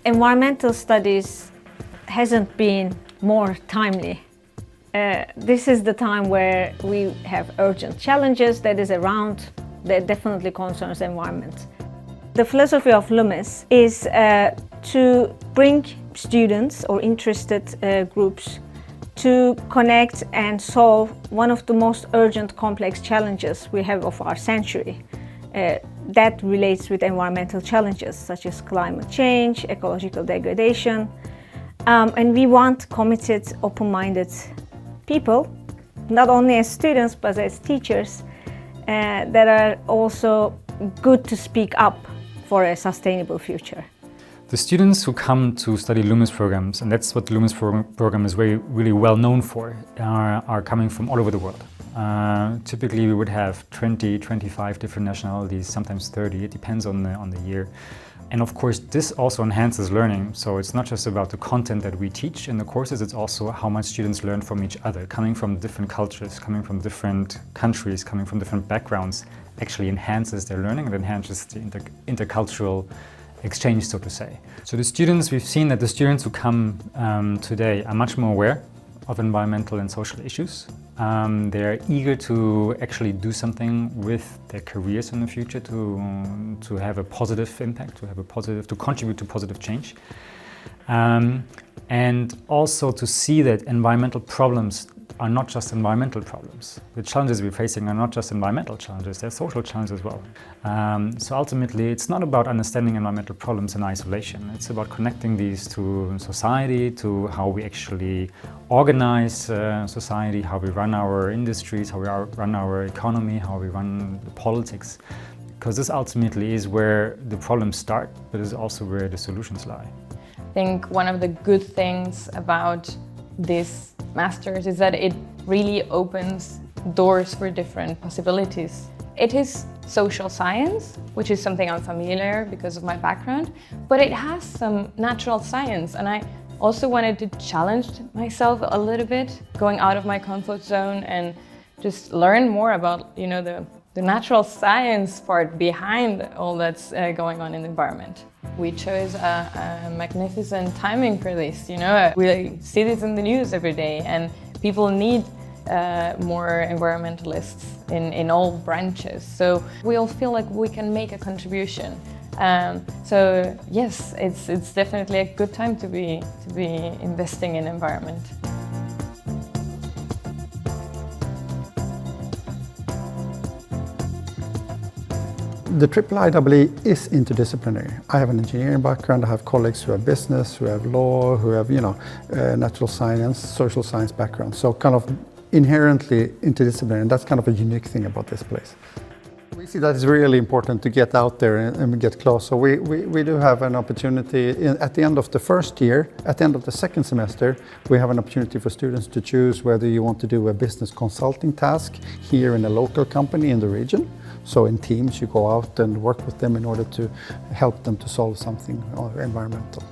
environmental studies hasn't been more timely. This is the time where we have urgent challenges that is around, that definitely concerns the environment. The philosophy of LUMIS is to bring students or interested groups to connect and solve one of the most urgent complex challenges we have of our century. That relates with environmental challenges such as climate change, ecological degradation. And we want committed, open-minded people, not only as students but as teachers, that are also good to speak up for a sustainable future. The students who come to study LUMIS programs, and that's what the LUMIS program is really well known for, are coming from all over the world. Typically we would have 20, 25 different nationalities, sometimes 30, it depends on the year. And of course this also enhances learning, so it's not just about the content that we teach in the courses, it's also how much students learn from each other. Coming from different cultures, coming from different countries, coming from different backgrounds actually enhances their learning and enhances the intercultural exchange, so to say. So the students, we've seen that the students who come today are much more aware of environmental and social issues. They're eager to actually do something with their careers in the future to have a positive impact, to contribute to positive change. And also to see that environmental problems are not just environmental problems. The challenges we're facing are not just environmental challenges, they're social challenges as well. So ultimately, it's not about understanding environmental problems in isolation. It's about connecting these to society, to how we actually organize society, how we run our industries, how we run our economy, how we run the politics. Because this ultimately is where the problems start, but it's also where the solutions lie. I think one of the good things about this master's is that it really opens doors for different possibilities. It is social science, which is something I'm familiar because of my background, but it has some natural science, and I also wanted to challenge myself a little bit, going out of my comfort zone and just learn more about, the natural science part behind all that's going on in the environment. We chose a magnificent timing for this, We see this in the news every day, and people need more environmentalists in all branches. So we all feel like we can make a contribution. So yes, it's definitely a good time to be investing in environment. The IIIE is interdisciplinary. I have an engineering background, I have colleagues who have business, who have law, who have natural science, social science background. So kind of inherently interdisciplinary, and that's kind of a unique thing about this place. We see that it's really important to get out there and get close. So we do have an opportunity at the end of the first year, at the end of the second semester, we have an opportunity for students to choose whether you want to do a business consulting task here in a local company in the region. So in teams you go out and work with them in order to help them to solve something environmental.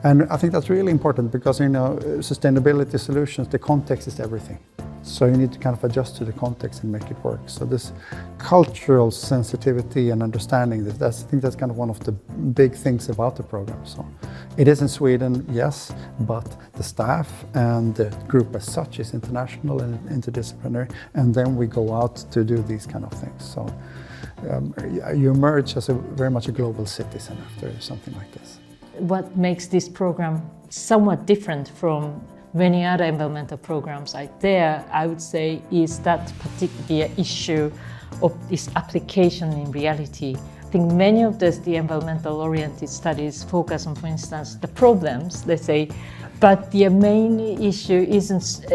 And I think that's really important because sustainability solutions, the context is everything. So you need to kind of adjust to the context and make it work. So this cultural sensitivity and understanding, I think that's kind of one of the big things about the program. So it is in Sweden, yes, but the staff and the group as such is international and interdisciplinary, and then we go out to do these kind of things. So you emerge as very much a global citizen after something like this. What makes this program somewhat different from many other environmental programs out there, I would say, is that particular issue of this application in reality. I think many of the environmental-oriented studies focus on, for instance, the problems, let's say, but the main issue isn't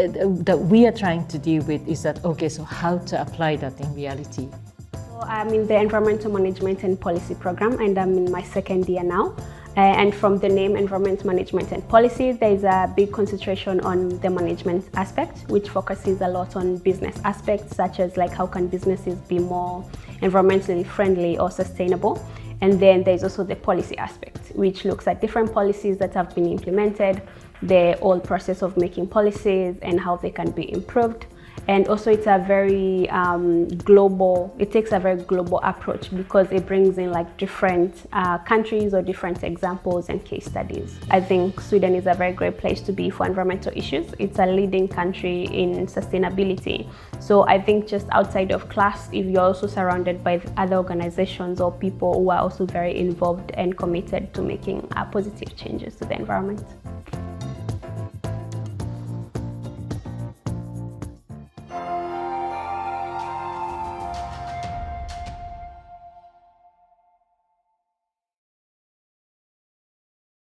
that we are trying to deal with is that, okay, so how to apply that in reality? I'm in the Environmental Management and Policy program, and I'm in my second year now. And from the name Environment Management and Policy, there is a big concentration on the management aspect, which focuses a lot on business aspects, such as like how can businesses be more environmentally friendly or sustainable. And then there's also the policy aspect, which looks at different policies that have been implemented, the whole process of making policies and how they can be improved. And also it's a very global, it takes a very global approach because it brings in like different countries or different examples and case studies. I think Sweden is a very great place to be for environmental issues. It's a leading country in sustainability. So I think just outside of class, if you're also surrounded by other organizations or people who are also very involved and committed to making positive changes to the environment.